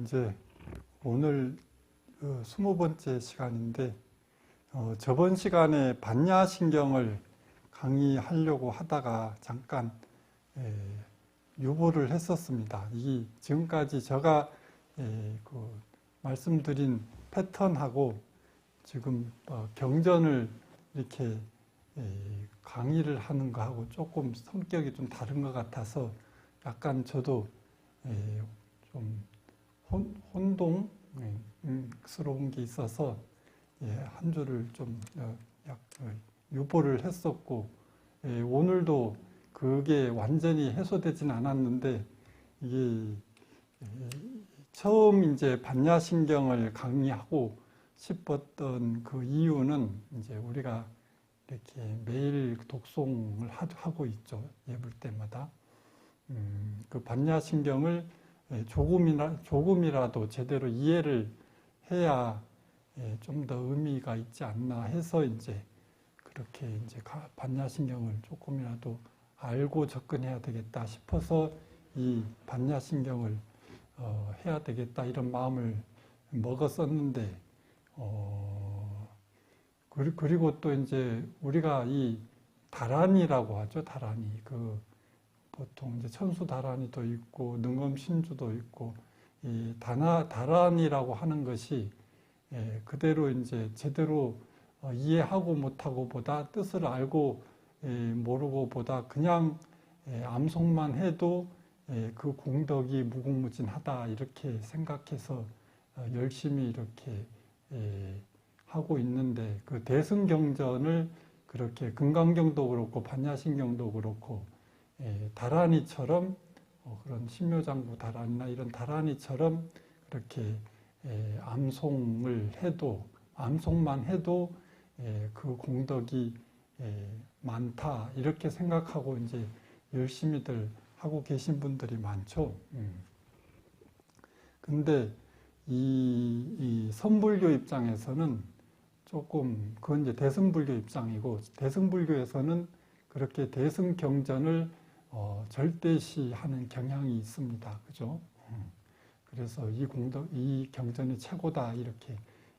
이제 오늘 20번째 시간인데, 저번 시간에 반야신경을 강의하려고 하다가 잠깐 유보를 했었습니다. 이 지금까지 제가 말씀드린 패턴하고 지금 경전을 이렇게 강의를 하는 거하고 조금 성격이 좀 다른 것 같아서 약간 저도 좀 혼동스러운 게 있어서 한 주를 좀 유보를 했었고, 오늘도 그게 완전히 해소되진 않았는데, 이게 처음 이제 반야신경을 강의하고 싶었던 그 이유는 이제 우리가 이렇게 매일 독송을 하고 있죠. 예불 때마다. 그 반야신경을 조금이라도 제대로 이해를 해야 좀 더 의미가 있지 않나 해서 이제 그렇게 이제 반야신경을 조금이라도 알고 접근해야 되겠다 싶어서 이 반야신경을 해야 되겠다 이런 마음을 먹었었는데, 그리고 또 이제 우리가 이 다란이라고 하죠. 다란이. 보통 이제 천수다란이도 있고 능엄신주도 있고, 이 다란이라고 하는 것이 그대로 이제 제대로 이해하고 못하고 보다, 뜻을 알고 모르고 보다 그냥 암송만 해도 그 공덕이 무궁무진하다 이렇게 생각해서 열심히 이렇게 하고 있는데, 그 대승경전을 그렇게 금강경도 그렇고 반야신경도 그렇고 다란이처럼 그런 신묘장구 다란이나 이런 다란이처럼 그렇게 암송만 해도 그 공덕이 많다 이렇게 생각하고 이제 열심히들 하고 계신 분들이 많죠. 근데 이 선불교 입장에서는 조금, 그건 이제 대승불교 입장이고, 대승불교에서는 그렇게 대승경전을 절대시하는 경향이 있습니다. 그죠? 그래서 이 경전이 최고다 이렇게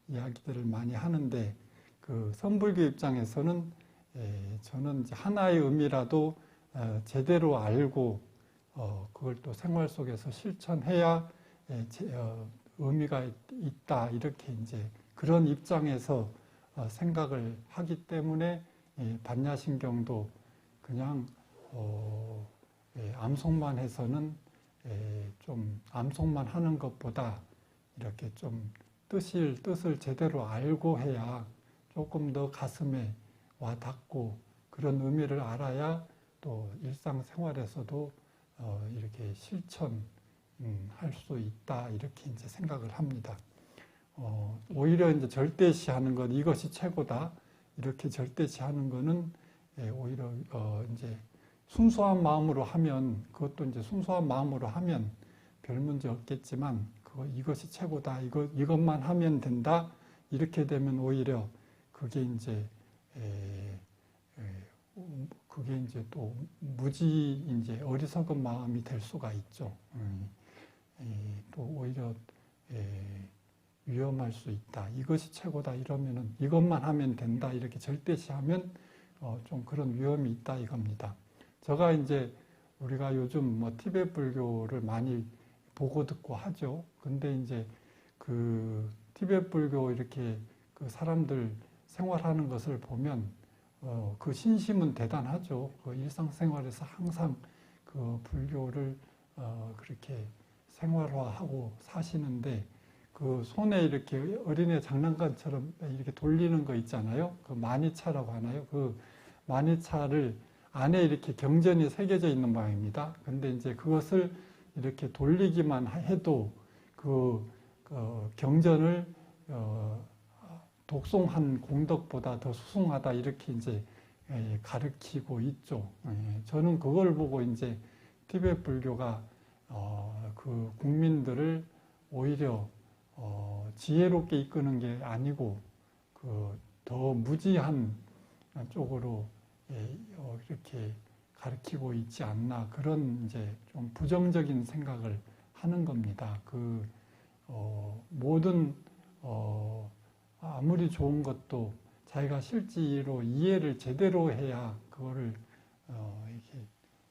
이야기들을 많이 하는데, 그 선불교 입장에서는 저는 이제 하나의 의미라도 제대로 알고 그걸 또 생활 속에서 실천해야 의미가 있다 이렇게 이제 그런 입장에서 생각을 하기 때문에 반야신경도 그냥 암송만 해서는 좀 암송만 하는 것보다 이렇게 좀 뜻을 제대로 알고 해야 조금 더 가슴에 와 닿고, 그런 의미를 알아야 또 일상생활에서도 이렇게 실천할 수 있다 이렇게 이제 생각을 합니다. 오히려 이제 절대시하는 것, 이것이 최고다 이렇게 절대시하는 거는 오히려 이제 순수한 마음으로 하면, 그것도 이제 순수한 마음으로 하면 별 문제 없겠지만, 이것이 최고다, 이것만 하면 된다 이렇게 되면 오히려 그게 이제 또 무지 이제 어리석은 마음이 될 수가 있죠. 또 오히려 위험할 수 있다. 이것이 최고다 이러면은 이것만 하면 된다 이렇게 절대시하면 좀 그런 위험이 있다 이겁니다. 제가 이제 우리가 요즘 티베트 불교를 많이 보고 듣고 하죠. 근데 이제 그 티베트 불교 이렇게 그 사람들 생활하는 것을 보면 그 신심은 대단하죠. 그 일상생활에서 항상 그 불교를 그렇게 생활화하고 사시는데, 그 손에 이렇게 어린애 장난감처럼 이렇게 돌리는 거 있잖아요. 그 마니차라고 하나요? 그 마니차를 안에 이렇게 경전이 새겨져 있는 모양입니다. 근데 이제 그것을 이렇게 돌리기만 해도 그 경전을 독송한 공덕보다 더 수승하다 이렇게 이제 가르치고 있죠. 저는 그걸 보고 이제 티베트 불교가 그 국민들을 오히려 지혜롭게 이끄는 게 아니고 더 무지한 쪽으로 이렇게 가르치고 있지 않나, 그런 이제 좀 부정적인 생각을 하는 겁니다. 모든 아무리 좋은 것도 자기가 실제로 이해를 제대로 해야 그거를 이렇게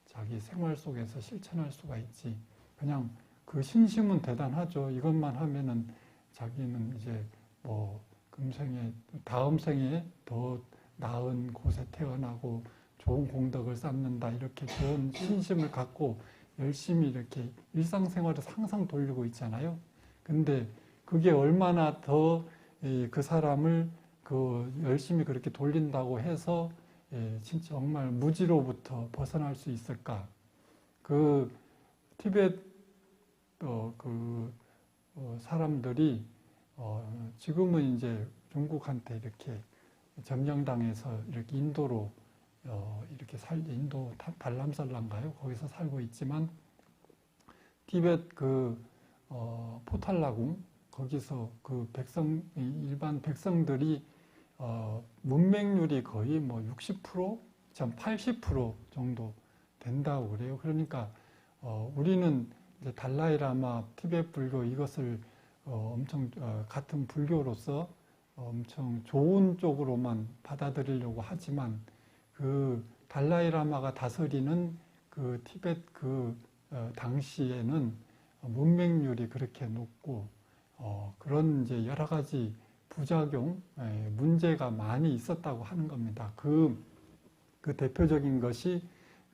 자기 생활 속에서 실천할 수가 있지. 그냥 그 신심은 대단하죠. 이것만 하면은 자기는 이제 뭐 금생에 다음 생에 더 나은 곳에 태어나고 좋은 공덕을 쌓는다 이렇게 좋은 신심을 갖고 열심히 이렇게 일상생활을 항상 돌리고 있잖아요. 근데 그게 얼마나 더 그 사람을 열심히 그렇게 돌린다고 해서 진짜 정말 무지로부터 벗어날 수 있을까? 티베트 사람들이 지금은 이제 중국한테 이렇게 점령당해서 이렇게 인도로 이렇게 인도 달람살라인가요? 거기서 살고 있지만 티베트 포탈라궁 거기서 일반 백성들이 문맹률이 거의 뭐 60%, 80% 정도 된다고 그래요. 그러니까 우리는 이제 달라이라마, 티베트 불교 이것을 엄청 같은 불교로서 엄청 좋은 쪽으로만 받아들이려고 하지만 그 달라이라마가 다스리는 그 티베트 당시에는 문맹률이 그렇게 높고 그런 이제 여러 가지 부작용, 문제가 많이 있었다고 하는 겁니다. 그 대표적인 것이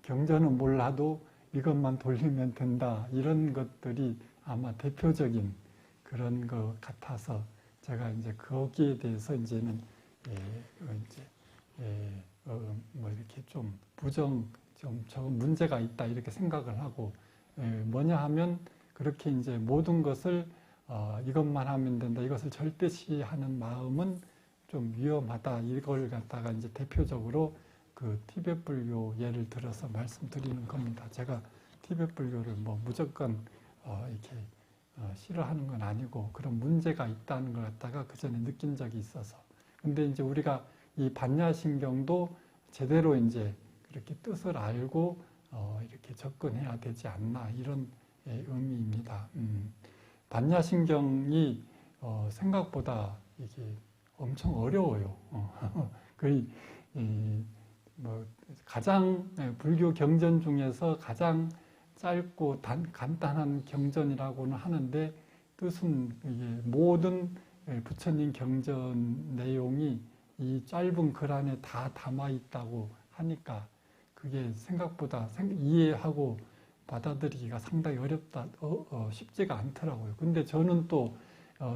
경전은 몰라도 이것만 돌리면 된다. 이런 것들이 아마 대표적인 그런 것 같아서 제가 이제 거기에 대해서 이제는 뭐 이렇게 좀 저 문제가 있다 이렇게 생각을 하고 뭐냐 하면 그렇게 이제 모든 것을 이것만 하면 된다. 이것을 절대시하는 마음은 좀 위험하다. 이걸 갖다가 이제 대표적으로 그 티베트 불교 예를 들어서 말씀드리는 겁니다. 제가 티베트 불교를 뭐 무조건 이렇게 싫어하는 건 아니고 그런 문제가 있다는 걸 갖다가 그 전에 느낀 적이 있어서. 근데 이제 우리가 이 반야신경도 제대로 이제 그렇게 뜻을 알고 이렇게 접근해야 되지 않나 이런 의미입니다. 반야신경이 생각보다 이게 엄청 어려워요. 거의 가장 불교 경전 중에서 가장 짧고 간단한 경전이라고는 하는데 뜻은 이게 모든 부처님 경전 내용이 이 짧은 글 안에 다 담아 있다고 하니까 그게 생각보다 이해하고 받아들이기가 상당히 어렵다, 쉽지가 않더라고요. 근데 저는 또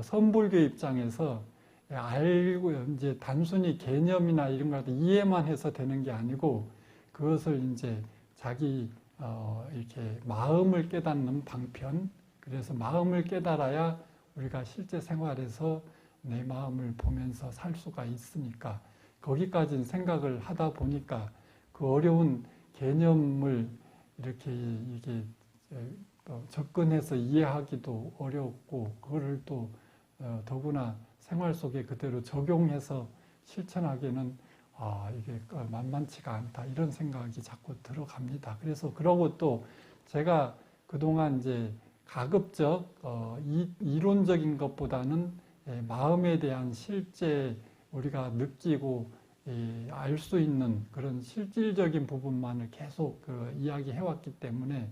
선불교 입장에서 알고 이제 단순히 개념이나 이런 걸 이해만 해서 되는 게 아니고 그것을 이제 자기 이렇게 마음을 깨닫는 방편. 그래서 마음을 깨달아야 우리가 실제 생활에서 내 마음을 보면서 살 수가 있으니까 거기까지 생각을 하다 보니까 그 어려운 개념을 이렇게 이게 접근해서 이해하기도 어렵고 그거를 또 더구나 생활 속에 그대로 적용해서 실천하기는 이게 만만치가 않다 이런 생각이 자꾸 들어갑니다. 그래서 그러고 또 제가 그동안 이제 가급적 이론적인 것보다는 마음에 대한 실제 우리가 느끼고 알 수 있는 그런 실질적인 부분만을 계속 이야기해 왔기 때문에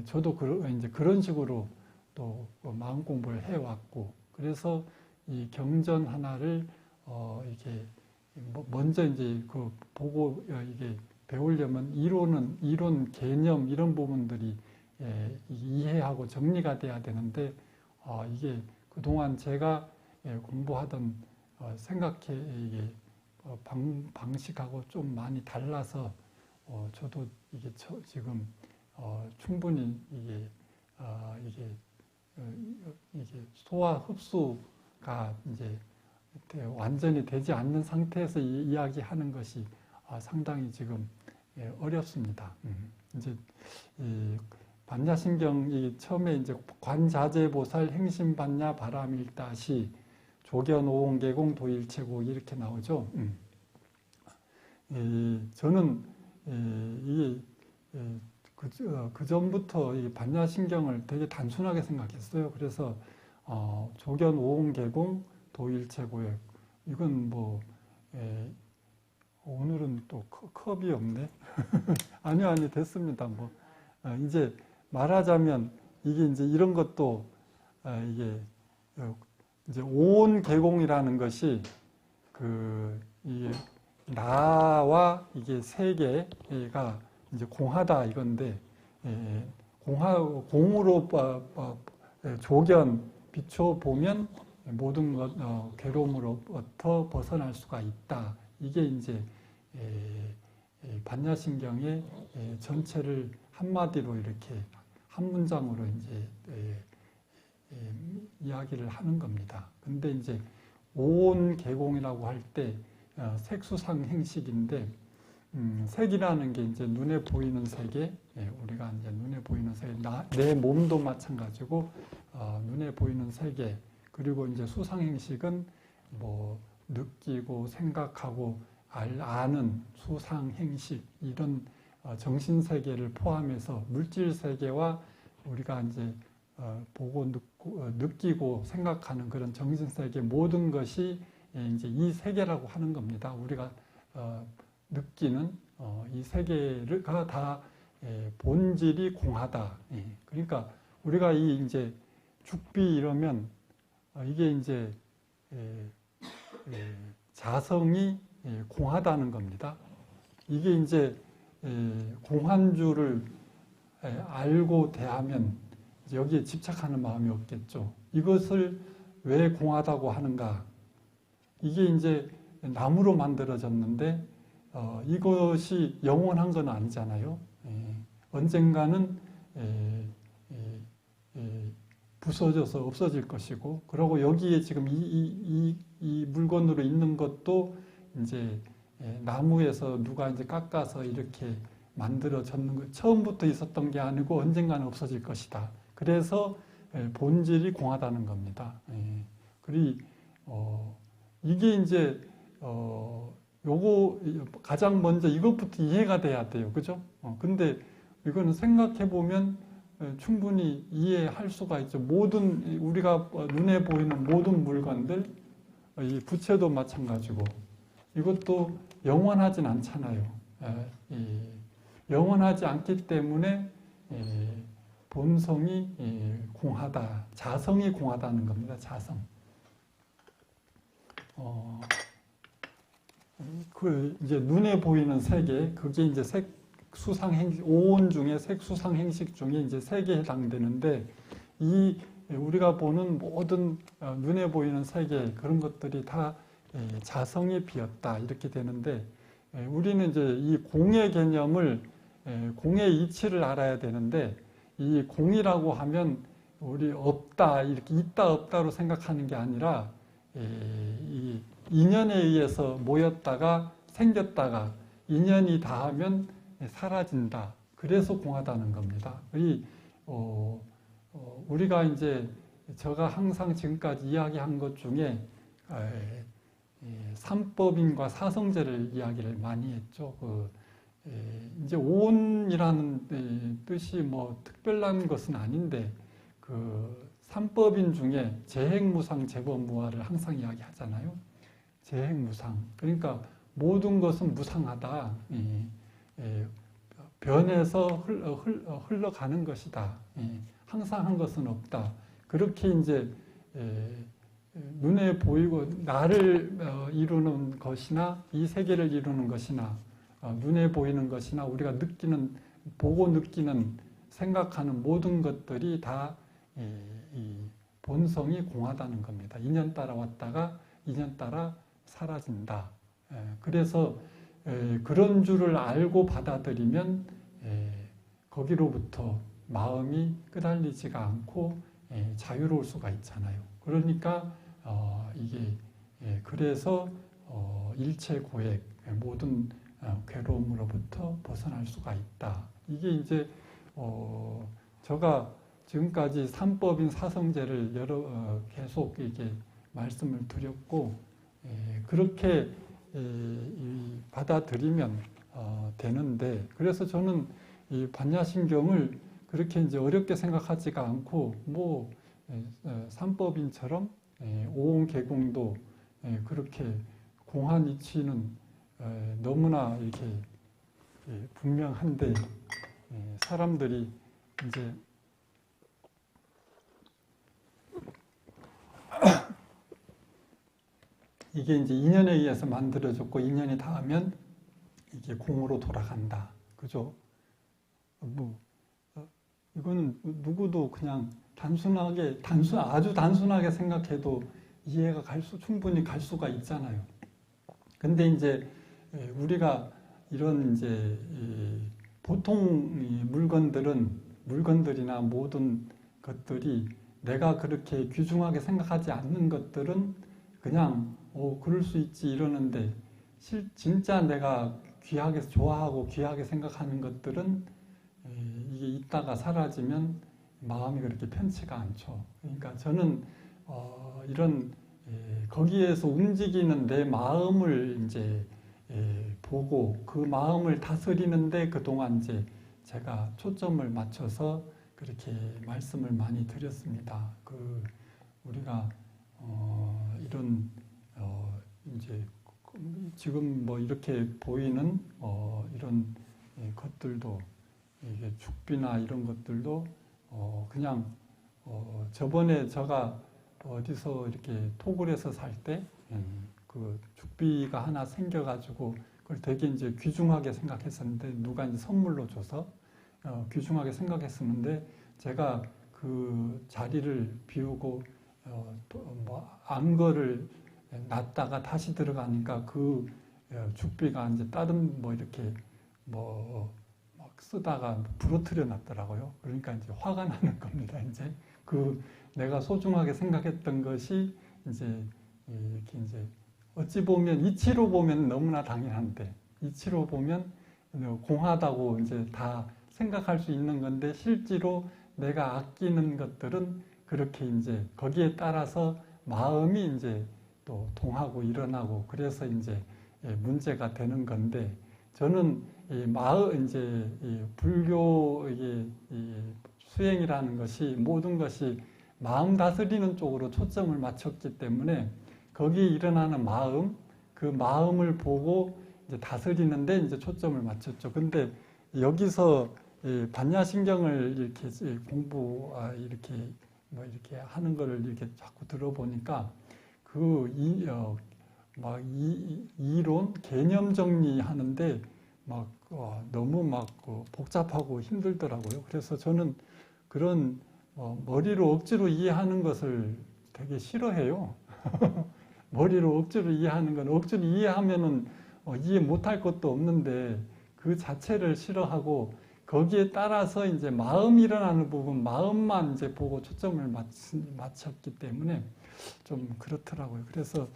저도 이제 그런 식으로 또 마음 공부를 해 왔고 그래서 이 경전 하나를 이게 먼저 이제 보고 이게 배우려면 이론 개념 이런 부분들이 이해하고 정리가 돼야 되는데 이게 그동안 제가 공부하던 이게 방식하고 좀 많이 달라서 저도 이게 지금 충분히 이게 소화 흡수가 이제 완전히 되지 않는 상태에서 이야기하는 것이 상당히 지금 어렵습니다. 이제 이 반야신경이 처음에 이제 관자재보살 행심반야 바람일다시 조견오옹계공 도일체고 이렇게 나오죠. 저는 그 전부터 이 반야신경을 되게 단순하게 생각했어요. 그래서 조견 오온개공 도일체고역 이건 뭐 오늘은 또 컵이 없네. 아니요, 됐습니다. 뭐 이제 말하자면 이게 이제 이런 것도 이게 이제 오온개공이라는 것이 이게 나와 이게 세계가 이제 공하다 이건데 공으로 조견 비춰 보면 모든 것 괴로움으로부터 벗어날 수가 있다. 이게 이제 반야신경의 전체를 한마디로 이렇게 한 문장으로 이제 이야기를 하는 겁니다. 근데 이제 오온개공이라고 할 때 색수상 행식인데 색이라는 게 이제 눈에 보이는 세계, 우리가 이제 눈에 보이는 세계, 내 몸도 마찬가지고 눈에 보이는 세계, 그리고 이제 수상 행식은 뭐 느끼고 생각하고 아는 수상 행식 이런 정신 세계를 포함해서 물질 세계와 우리가 이제 보고 느끼고 생각하는 그런 정신 세계 모든 것이 이제 이 세계라고 하는 겁니다. 우리가 느끼는 이 세계가 다 본질이 공하다. 그러니까 우리가 이 이제 죽비 이러면 이게 이제 자성이 공하다는 겁니다. 이게 이제 공한 줄을 알고 대하면 여기에 집착하는 마음이 없겠죠. 이것을 왜 공하다고 하는가? 이게 이제 나무로 만들어졌는데 이것이 영원한 건 아니잖아요. 언젠가는 부서져서 없어질 것이고, 그리고 여기에 지금 이 물건으로 있는 것도 이제 나무에서 누가 이제 깎아서 이렇게 만들어졌는 거, 처음부터 있었던 게 아니고 언젠가는 없어질 것이다. 그래서 본질이 공하다는 겁니다. 그리고 이게 이제 요거 가장 먼저 이것부터 이해가 돼야 돼요. 그죠? 근데 이거는 생각해 보면 충분히 이해할 수가 있죠. 모든 우리가 눈에 보이는 모든 물건들, 이 부채도 마찬가지고 이것도 영원하진 않잖아요. 영원하지 않기 때문에 본성이 공하다, 자성이 공하다는 겁니다. 자성. 그 이제 눈에 보이는 세계, 그게 이제 색수상 행식, 오온 중에 색수상 행식 중에 이제 세 개에 해당되는데, 이 우리가 보는 모든 눈에 보이는 세계 그런 것들이 다 자성이 비었다 이렇게 되는데, 우리는 이제 이 공의 개념을 공의 이치를 알아야 되는데, 이 공이라고 하면 우리 없다 이렇게 있다 없다로 생각하는 게 아니라 이 인연에 의해서 모였다가 생겼다가 인연이 닿으면 사라진다. 그래서 공하다는 겁니다. 우리가 이제 제가 항상 지금까지 이야기한 것 중에 삼법인과 사성제를 이야기를 많이 했죠. 이제 오온이라는 뜻이 뭐 특별한 것은 아닌데 그 삼법인 중에 재행무상 재법무화를 항상 이야기하잖아요. 재행무상. 그러니까 모든 것은 무상하다. 변해서 흘러가는 것이다. 항상 한 것은 없다. 그렇게 이제 눈에 보이고 나를 이루는 것이나 이 세계를 이루는 것이나 눈에 보이는 것이나 우리가 느끼는, 보고 느끼는, 생각하는 모든 것들이 다 이 본성이 공하다는 겁니다. 인연 따라 왔다가 인연 따라 사라진다. 그래서 그런 줄을 알고 받아들이면 거기로부터 마음이 끄달리지가 않고 자유로울 수가 있잖아요. 그러니까 이게 그래서 일체 고액 모든 괴로움으로부터 벗어날 수가 있다. 이게 이제 제가 지금까지 삼법인 사성제를 계속 이게 말씀을 드렸고, 그렇게 받아들이면 되는데, 그래서 저는 이 반야심경을 그렇게 이제 어렵게 생각하지가 않고 뭐 삼법인처럼 오온계공도 그렇게 공한 이치는 너무나 이렇게 분명한데 사람들이 이제 이게 이제 인연에 의해서 만들어졌고 인연이 닿으면 이게 공으로 돌아간다. 그죠? 이거는 누구도 그냥 아주 단순하게 생각해도 이해가 충분히 갈 수가 있잖아요. 근데 이제 우리가 이런 이제 보통 물건들이나 모든 것들이 내가 그렇게 귀중하게 생각하지 않는 것들은 그냥 그럴 수 있지 이러는데 진짜 내가 귀하게 좋아하고 귀하게 생각하는 것들은 이게 있다가 사라지면 마음이 그렇게 편치가 않죠. 그러니까 저는 이런 거기에서 움직이는 내 마음을 이제 보고 그 마음을 다스리는데 그동안 이제 제가 초점을 맞춰서 그렇게 말씀을 많이 드렸습니다. 우리가 이런 이제 지금 뭐 이렇게 보이는 이런 것들도 이게 죽비나 이런 것들도 그냥 저번에 제가 어디서 이렇게 토굴에서 살 때 그 죽비가 하나 생겨가지고 그걸 되게 이제 귀중하게 생각했었는데 누가 이제 선물로 줘서 귀중하게 생각했었는데 제가 그 자리를 비우고 안거를 놨다가 다시 들어가니까 그 죽비가 이제 다른 뭐 이렇게 막 쓰다가 부러뜨려 놨더라고요. 그러니까 이제 화가 나는 겁니다. 이제 내가 소중하게 생각했던 것이 이제 이렇게 이제 어찌 보면 이치로 보면 너무나 당연한데 이치로 보면 공하다고 이제 다 생각할 수 있는 건데 실제로 내가 아끼는 것들은 그렇게 이제 거기에 따라서 마음이 이제 또 동하고 일어나고 그래서 이제 문제가 되는 건데 저는 이제 불교의 수행이라는 것이 모든 것이 마음 다스리는 쪽으로 초점을 맞췄기 때문에 거기에 일어나는 마음, 그 마음을 보고 이제 다스리는데 이제 초점을 맞췄죠. 근데 여기서 반야신경을 이렇게 이렇게 뭐 이렇게 하는 거를 이렇게 자꾸 들어보니까 이론 개념 정리하는데 너무 복잡하고 힘들더라고요. 그래서 저는 그런 머리로 억지로 이해하는 것을 되게 싫어해요. 머리로 억지로 이해하는 건 억지로 이해하면은 이해 못할 것도 없는데 그 자체를 싫어하고 거기에 따라서 이제 마음이 일어나는 부분, 마음만 이제 보고 초점을 맞췄기 때문에 좀 그렇더라고요. 그래서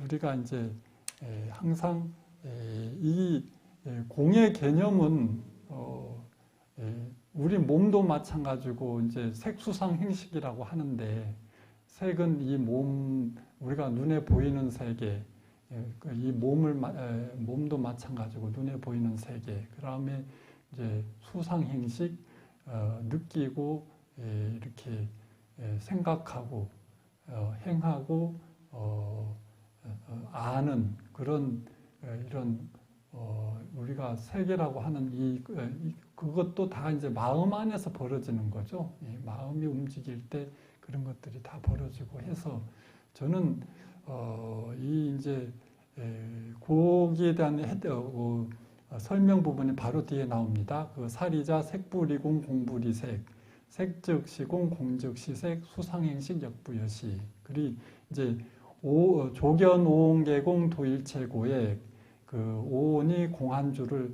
우리가 이제 항상 이 공의 개념은 우리 몸도 마찬가지고 이제 색수상 행식이라고 하는데 색은 이 우리가 눈에 보이는 세계, 이 몸도 마찬가지고 눈에 보이는 세계. 그다음에 이제 수상 행식, 느끼고 이렇게 생각하고 행하고 아는 그런 이런 우리가 세계라고 하는 그것도 다 이제 마음 안에서 벌어지는 거죠. 마음이 움직일 때 그런 것들이 다 벌어지고 해서 저는 이제 거기에 대한 설명 부분이 바로 뒤에 나옵니다. 사리자 색불이공 공불이색, 색즉 시공 공즉 시색 수상행식 역부여시. 그리 이제 조견 오온계공 도일체고에 오온이 공한주를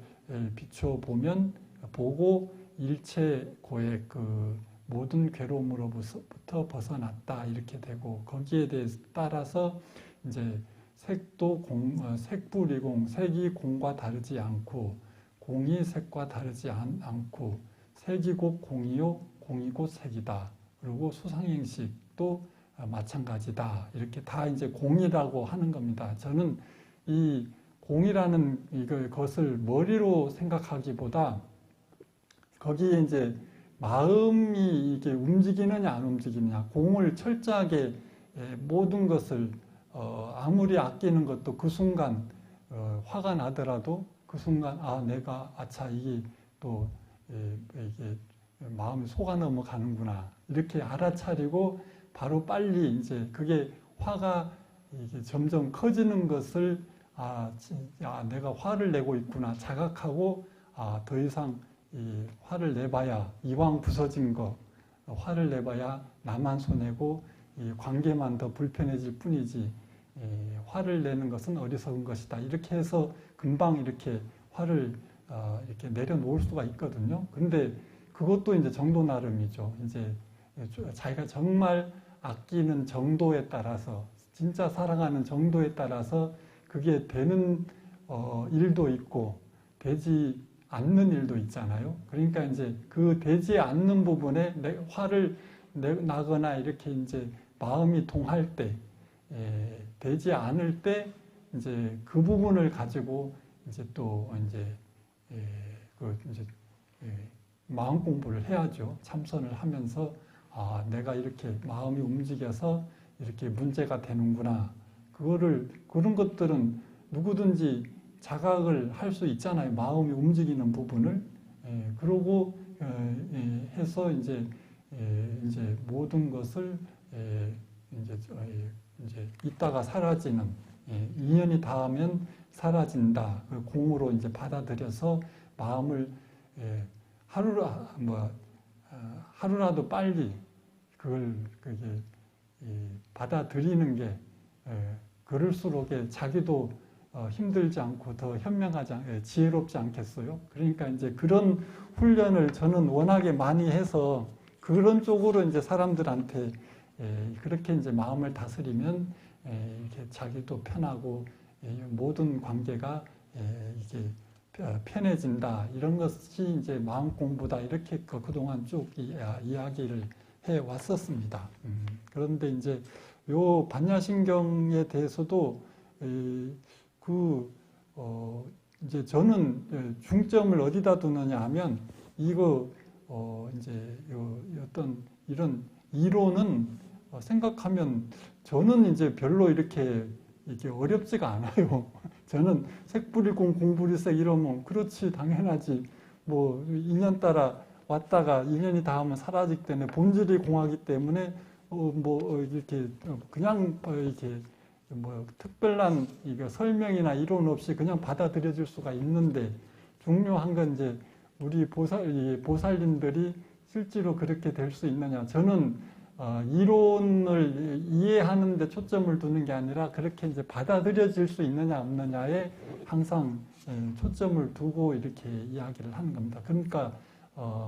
비춰 보고 일체고에 모든 괴로움으로부터 벗어났다 이렇게 되고 거기에 따라서 이제 색불이공 색이 공과 다르지 않고 공이 색과 다르지 않고 색이 곧 공이요 공이 곧 색이다. 그리고 수상행식도 마찬가지다. 이렇게 다 이제 공이라고 하는 겁니다. 저는 이 공이라는 것을 머리로 생각하기보다 거기에 이제 마음이 이게 움직이느냐 안 움직이느냐, 공을 철저하게 모든 것을 아무리 아끼는 것도 그 순간 화가 나더라도 그 순간 내가 아차 이게 또 이게 마음이 속아 넘어가는구나 이렇게 알아차리고 바로 빨리 이제 그게 화가 이게 점점 커지는 것을 내가 화를 내고 있구나 자각하고 더 이상 이 화를 내봐야 이왕 부서진 거 화를 내봐야 나만 손해고 이 관계만 더 불편해질 뿐이지 화를 내는 것은 어리석은 것이다. 이렇게 해서 금방 이렇게 화를 이렇게 내려놓을 수가 있거든요. 근데 그것도 이제 정도 나름이죠. 이제 자기가 정말 아끼는 정도에 따라서 진짜 사랑하는 정도에 따라서 그게 되는 일도 있고 되지 않는 일도 있잖아요. 그러니까 이제 그 되지 않는 부분에 화를 나거나 이렇게 이제 마음이 동할 때, 되지 않을 때 이제 그 부분을 가지고 이제 또 이제 마음 공부를 해야죠. 참선을 하면서 내가 이렇게 마음이 움직여서 이렇게 문제가 되는구나. 그런 것들은 누구든지 자각을 할 수 있잖아요. 마음이 움직이는 부분을. 그러고 해서 이제 모든 것을 이제 있다가 사라지는, 인연이 닿으면 사라진다. 그 공으로 이제 받아들여서 마음을 하루라도 빨리 그게 받아들이는 게 그럴수록 자기도 힘들지 않고 더 현명하지 지혜롭지 않겠어요? 그러니까 이제 그런 훈련을 저는 워낙에 많이 해서 그런 쪽으로 이제 사람들한테 그렇게 이제 마음을 다스리면 이렇게 자기도 편하고 모든 관계가 이게 편해진다. 이런 것이 이제 마음 공부다. 이렇게 그동안 쭉 이야기를 해 왔었습니다. 그런데 이제 요 반야신경에 대해서도 이제 저는 중점을 어디다 두느냐 하면 이거 이제 어떤 이런 이론은 생각하면 저는 이제 별로 이렇게 어렵지가 않아요. 저는 색불일공 공불일색 이러면 그렇지 당연하지. 뭐 인연 따라 왔다가 인연이 닿으면 사라지기 때문에 본질이 공하기 때문에 이렇게 그냥 이렇게 특별한 설명이나 이론 없이 그냥 받아들여질 수가 있는데 중요한 건 이제 우리 보살님들이 실제로 그렇게 될 수 있느냐. 저는 이론을 이해하는 데 초점을 두는 게 아니라 그렇게 이제 받아들여질 수 있느냐 없느냐에 항상 초점을 두고 이렇게 이야기를 하는 겁니다. 그러니까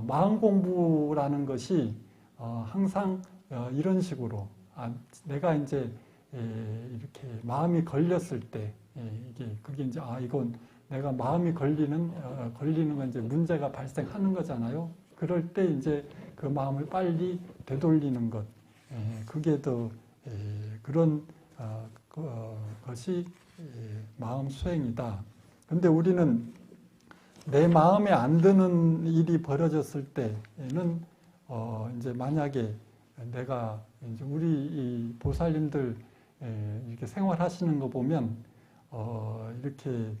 마음 공부라는 것이 항상 이런 식으로 내가 이제 이렇게 마음이 걸렸을 때 그게 이제 이건 내가 마음이 걸리는 건 이제 문제가 발생하는 거잖아요. 그럴 때 이제 그 마음을 빨리 되돌리는 것, 그게 더 그런 것이 마음 수행이다. 근데 우리는 내 마음에 안 드는 일이 벌어졌을 때는 이제 만약에 내가 이제 우리 이 보살님들 이렇게 생활하시는 거 보면 이렇게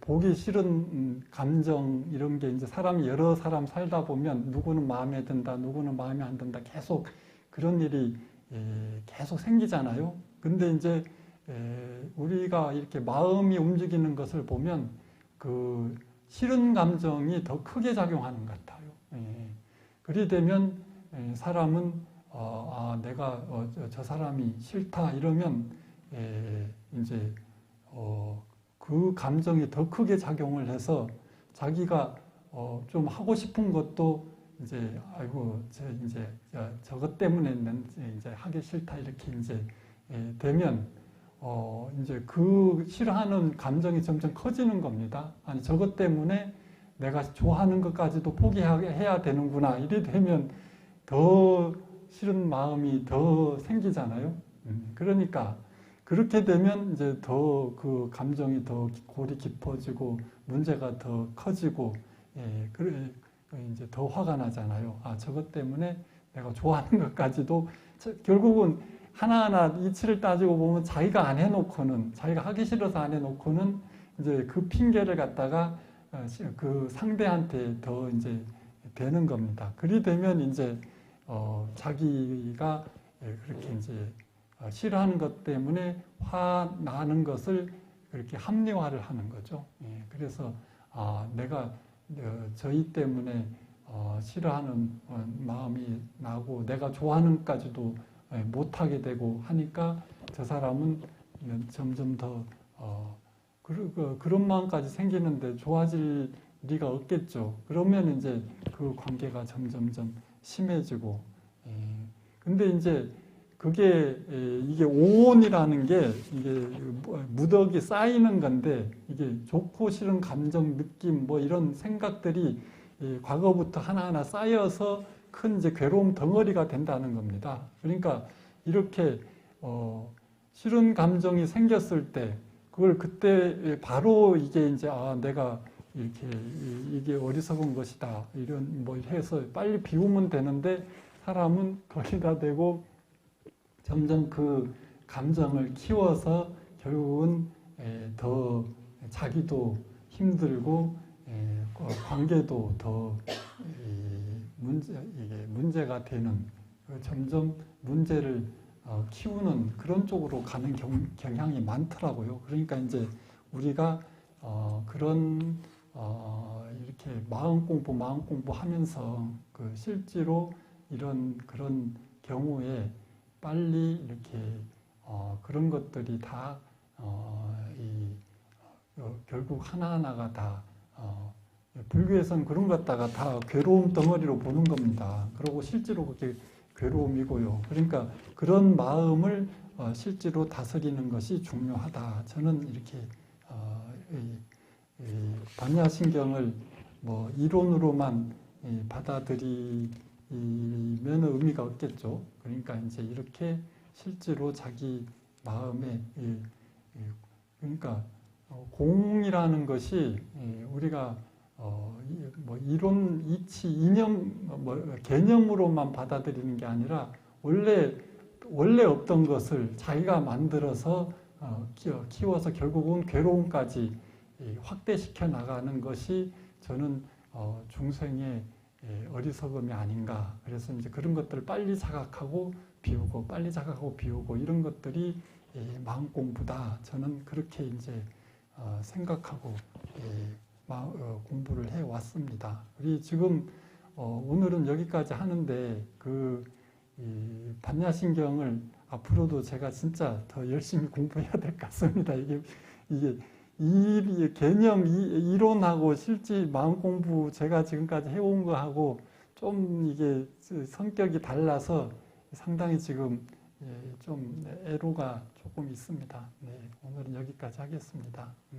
보기 싫은 감정 이런 게 이제 사람이 여러 사람 살다 보면 누구는 마음에 든다, 누구는 마음에 안 든다 계속 그런 일이 계속 생기잖아요. 근데 이제 우리가 이렇게 마음이 움직이는 것을 보면 그 싫은 감정이 더 크게 작용하는 것 같아요. 그리 되면 사람은 내가 저 사람이 싫다 이러면 이제 그 감정이 더 크게 작용을 해서 자기가 좀 하고 싶은 것도 이제 이제 저것 때문에 이제 하기 싫다 이렇게 이제 되면 이제 그 싫어하는 감정이 점점 커지는 겁니다. 아니 저것 때문에 내가 좋아하는 것까지도 포기해야 되는구나 이래 되면 더 싫은 마음이 더 생기잖아요. 그러니까 그렇게 되면 이제 더 그 감정이 더 골이 깊어지고 문제가 더 커지고 이제 더 화가 나잖아요. 아, 저것 때문에 내가 좋아하는 것까지도 결국은 하나하나 이치를 따지고 보면 자기가 안 해놓고는, 자기가 하기 싫어서 안 해놓고는 이제 그 핑계를 갖다가 그 상대한테 더 이제 되는 겁니다. 그리 되면 이제 자기가 그렇게 이제 싫어하는 것 때문에 화나는 것을 그렇게 합리화를 하는 거죠. 예, 그래서 내가 저희 때문에 싫어하는 마음이 나고 내가 좋아하는 것까지도 못하게 되고 하니까 저 사람은 점점 더 그런 마음까지 생기는데 좋아질 리가 없겠죠. 그러면 이제 그 관계가 점점점 심해지고, 근데 이제 그게 이게 오온이라는 게 이게 무덕이 쌓이는 건데 이게 좋고 싫은 감정, 느낌 뭐 이런 생각들이 과거부터 하나하나 쌓여서 큰 이제 괴로움 덩어리가 된다는 겁니다. 그러니까 이렇게 싫은 감정이 생겼을 때 그걸 그때 바로 이게 이제 내가 이렇게 이게 어리석은 것이다 이런 뭐 해서 빨리 비우면 되는데 사람은 거기다 대고 점점 그 감정을 키워서 결국은 더 자기도 힘들고 관계도 더 문제가 되는 점점 문제를 키우는 그런 쪽으로 가는 경향이 많더라고요. 그러니까 이제 우리가 그런 이렇게 마음 공부하면서 그 실제로 그런 경우에 빨리 이렇게 그런 것들이 다 결국 하나하나가 다 불교에서는 그런 것 갖다가 다 괴로움 덩어리로 보는 겁니다. 그리고 실제로 그게 괴로움이고요. 그러니까 그런 마음을 실제로 다스리는 것이 중요하다. 저는 이렇게 반야신경을 뭐 이론으로만 받아들이면 의미가 없겠죠. 그러니까 이제 이렇게 실제로 자기 마음에 그러니까 공이라는 것이 우리가 뭐 이론, 이치, 이념, 뭐 개념으로만 받아들이는 게 아니라 원래 없던 것을 자기가 만들어서 키워서 결국은 괴로움까지 확대시켜 나가는 것이 저는 중생의 어리석음이 아닌가. 그래서 이제 그런 것들을 빨리 자각하고 비우고 이런 것들이 마음 공부다. 저는 그렇게 이제 생각하고 공부를 해 왔습니다. 우리 지금 오늘은 여기까지 하는데 반야신경을 앞으로도 제가 진짜 더 열심히 공부해야 될 것 같습니다. 이게 이 개념, 이론하고 실제 마음 공부 제가 지금까지 해온 거하고 좀 이게 성격이 달라서 상당히 지금 좀 애로가 조금 있습니다. 네, 오늘은 여기까지 하겠습니다.